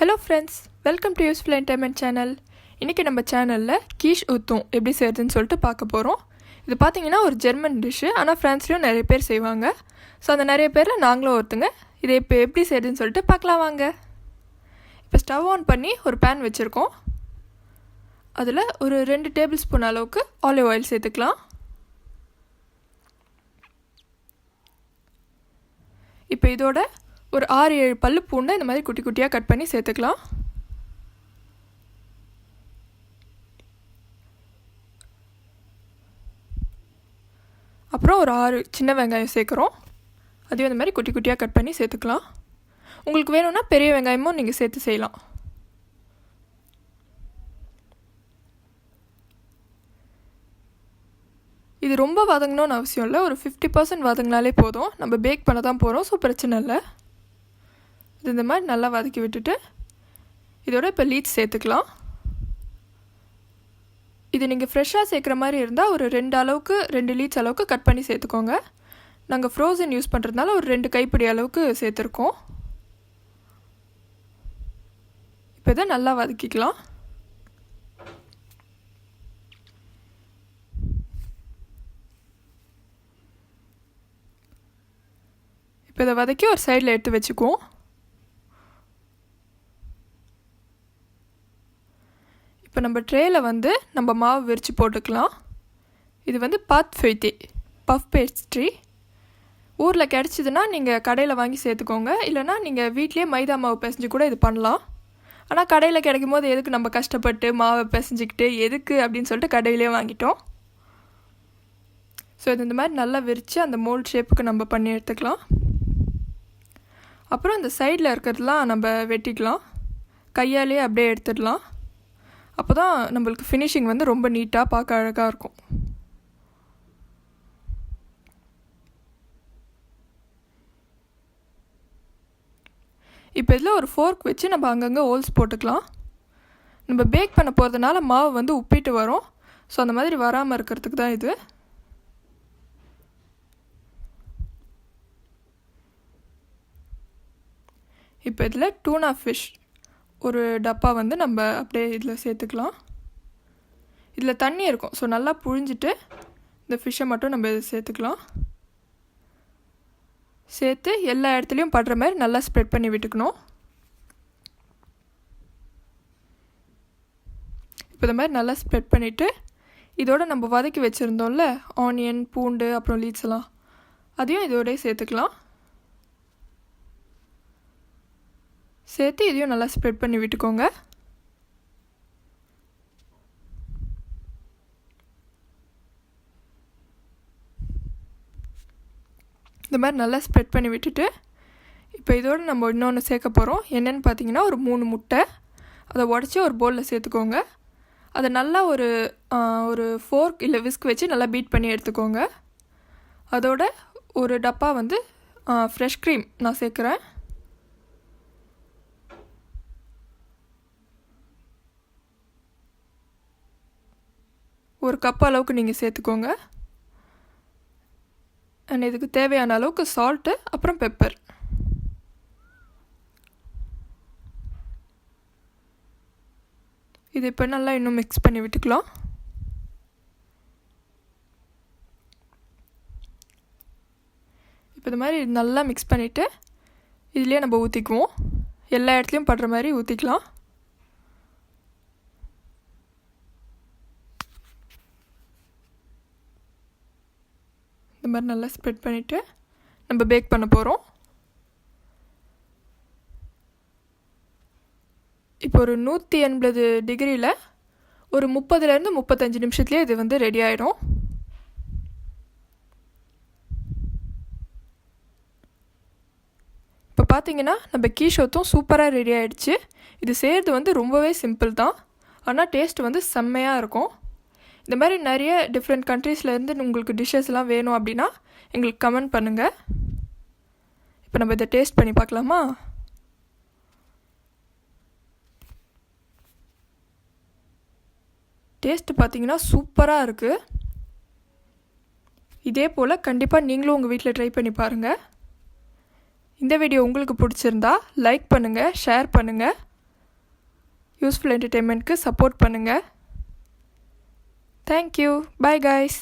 Hello friends, welcome to useful entertainment channel. இன்றைக்கி நம்ம சேனலில் கீஷ் ஊத்தும் எப்படி செய்கிறதுன்னு சொல்லிட்டு பார்க்க போகிறோம். இது பார்த்திங்கன்னா ஒரு ஜெர்மன் டிஷ்ஷு, ஆனால் ஃப்ரான்ஸ்லேயும் நிறைய பேர் செய்வாங்க. ஸோ அந்த நிறைய பேரில் நாங்களும் ஒருத்தங்க. இதை இப்போ எப்படி செய்கிறதுன்னு சொல்லிட்டு பார்க்கலாம் வாங்க. இப்போ ஸ்டவ் ஆன் பண்ணி ஒரு பேன் வச்சுருக்கோம். அதில் ஒரு 2 டேபிள் ஸ்பூன் அளவுக்கு ஆலிவ் ஆயில் சேர்த்துக்கலாம். இப்போ இதோட ஒரு 6-7 பல்லு பூண்டை இந்த மாதிரி குட்டி குட்டியாக கட் பண்ணி சேர்த்துக்கலாம். அப்புறம் ஒரு 6 சின்ன வெங்காயம் சேர்க்குறோம். அதையும் இந்த மாதிரி குட்டி குட்டியாக கட் பண்ணி சேர்த்துக்கலாம். உங்களுக்கு வேணும்னா பெரிய வெங்காயமும் நீங்கள் சேர்த்து செய்யலாம். இது ரொம்ப வதங்கணும்னு அவசியம் இல்லை. ஒரு 50% வதங்கினாலே போதும். நம்ம பேக் பண்ண தான் போகிறோம், ஸோ பிரச்சனை இல்லை. இது இந்த மாதிரி நல்லா வதக்கி விட்டுட்டு இதோட இப்போ லீட்ஸ் சேர்த்துக்கலாம். இது நீங்கள் ஃப்ரெஷ்ஷாக சேர்க்குற மாதிரி இருந்தால் ஒரு 2 லீட்ஸ் அளவுக்கு கட் பண்ணி சேர்த்துக்கோங்க. நாங்கள் ஃப்ரோசன் யூஸ் பண்ணுறதுனால ஒரு 2 கைப்பிடி அளவுக்கு சேர்த்துருக்கோம். இப்போ இதை நல்லா வதக்கிக்கலாம். இப்போ இதை வதக்கி ஒரு சைடில் எடுத்து வச்சுக்குவோம். இப்போ நம்ம ட்ரேயில் நம்ம மாவு விரித்து போட்டுக்கலாம். இது பாத் ஃபெய்தே பஃப் பேஸ்ட்ரி. ஊரில் கிடச்சிதுன்னா நீங்கள் கடையில் வாங்கி சேர்த்துக்கோங்க. இல்லைனா நீங்கள் வீட்லேயே மைதா மாவு பிசைஞ்சு கூட இது பண்ணலாம். ஆனால் கடையில் கிடைக்கும் போது எதுக்கு நம்ம கஷ்டப்பட்டு மாவை பிசைஞ்சிக்கிட்டு எதுக்கு அப்படின்னு சொல்லிட்டு கடையிலே வாங்கிட்டோம். ஸோ இது இந்த மாதிரி நல்லா விரித்து அந்த மோல்ட் ஷேப்புக்கு நம்ம பண்ணி எடுத்துக்கலாம். அப்புறம் இந்த சைடில் இருக்கிறதுலாம் நம்ம வெட்டிக்கலாம். கையாலே அப்படியே எடுத்துடலாம். அப்போ தான் நம்மளுக்கு ஃபினிஷிங் ரொம்ப நீட்டாக பார்க்க அழகாக இருக்கும். இப்போ இதில் ஒரு ஃபோர்க் வச்சு நம்ம அங்கங்கே ஹோல்ஸ் போட்டுக்கலாம். நம்ம பேக் பண்ண போகிறதுனால மாவு உப்பிட்டு வரும். ஸோ அந்த மாதிரி வராமல் இருக்கிறதுக்கு தான் இது. இப்போ இதில் டூனா ஃபிஷ் ஒரு டப்பா நம்ம அப்படியே இதில் சேர்த்துக்கலாம். இதில் தண்ணி இருக்கும், ஸோ நல்லா புழிஞ்சிட்டு இந்த ஃபிஷ்ஷை மட்டும் நம்ம இதை சேர்த்துக்கலாம். சேர்த்து எல்லா இடத்துலையும் படுற மாதிரி நல்லா ஸ்ப்ரெட் பண்ணி விட்டுக்கணும். இப்போ இந்த மாதிரி நல்லா ஸ்ப்ரெட் பண்ணிவிட்டு இதோடு நம்ம வதக்கி வச்சுருந்தோம்ல ஆனியன், பூண்டு, அப்புறம் லீட்ஸ் எல்லாம், அதையும் இதோடய சேர்த்துக்கலாம். சேர்த்து இதையும் நல்லா ஸ்ப்ரெட் பண்ணி விட்டுக்கோங்க. இந்த மாதிரி நல்லா ஸ்ப்ரெட் பண்ணி விட்டுட்டு இப்போ இதோடு நம்ம இன்னொன்று சேர்க்க போகிறோம். என்னென்னு பார்த்தீங்கன்னா ஒரு 3 முட்டை. அதை உடச்சி ஒரு பவுலில் சேர்த்துக்கோங்க. அதை நல்லா ஒரு ஃபோர்க் இல்லை விஸ்க் வச்சு நல்லா பீட் பண்ணி எடுத்துக்கோங்க. அதோட ஒரு டப்பா ஃப்ரெஷ் க்ரீம் நான் சேர்க்குறேன். ஒரு கப் அளவுக்கு நீங்கள் சேர்த்துக்கோங்க. அண்ட் இதுக்கு தேவையான அளவுக்கு சால்ட்டு, அப்புறம் பெப்பர். இது இப்போ நல்லா இன்னும் மிக்ஸ் பண்ணி விட்டுக்கலாம். இப்போ இது மாதிரி நல்லா மிக்ஸ் பண்ணிவிட்டு இதுலேயே நம்ம ஊற்றிக்குவோம். எல்லா இடத்துலையும் படுற மாதிரி ஊற்றிக்கலாம். இந்த மாதிரி நல்லா ஸ்ப்ரெட் பண்ணிவிட்டு நம்ம பேக் பண்ண போகிறோம். இப்போ ஒரு 180 டிகிரியில் ஒரு 30லேருந்து 35 நிமிஷத்துலேயே இது ரெடி ஆகிடும். இப்போ பார்த்தீங்கன்னா நம்ம கீஷோத்தும் சூப்பராக ரெடி ஆகிடுச்சு. இது செய்கிறது ரொம்பவே சிம்பிள் தான், ஆனால் டேஸ்ட் செம்மையாக இருக்கும். இந்த மாதிரி நிறைய டிஃப்ரெண்ட் கண்ட்ரீஸ்லேருந்து உங்களுக்கு டிஷ்ஷஸ்லாம் வேணும் அப்படின்னா எங்களுக்கு கமெண்ட் பண்ணுங்கள். இப்போ நம்ம இதை டேஸ்ட் பண்ணி பார்க்கலாமா? டேஸ்ட்டு பார்த்தீங்கன்னா சூப்பராக இருக்குது. இதே போல் கண்டிப்பாக நீங்களும் உங்கள் வீட்டில் ட்ரை பண்ணி பாருங்கள். இந்த வீடியோ உங்களுக்கு பிடிச்சிருந்தா லைக் பண்ணுங்கள், ஷேர் பண்ணுங்கள். யூஸ்ஃபுல் என்டர்டெயின்மெண்ட்க்கு சப்போர்ட் பண்ணுங்கள். தேங்க்யூ. Bye guys.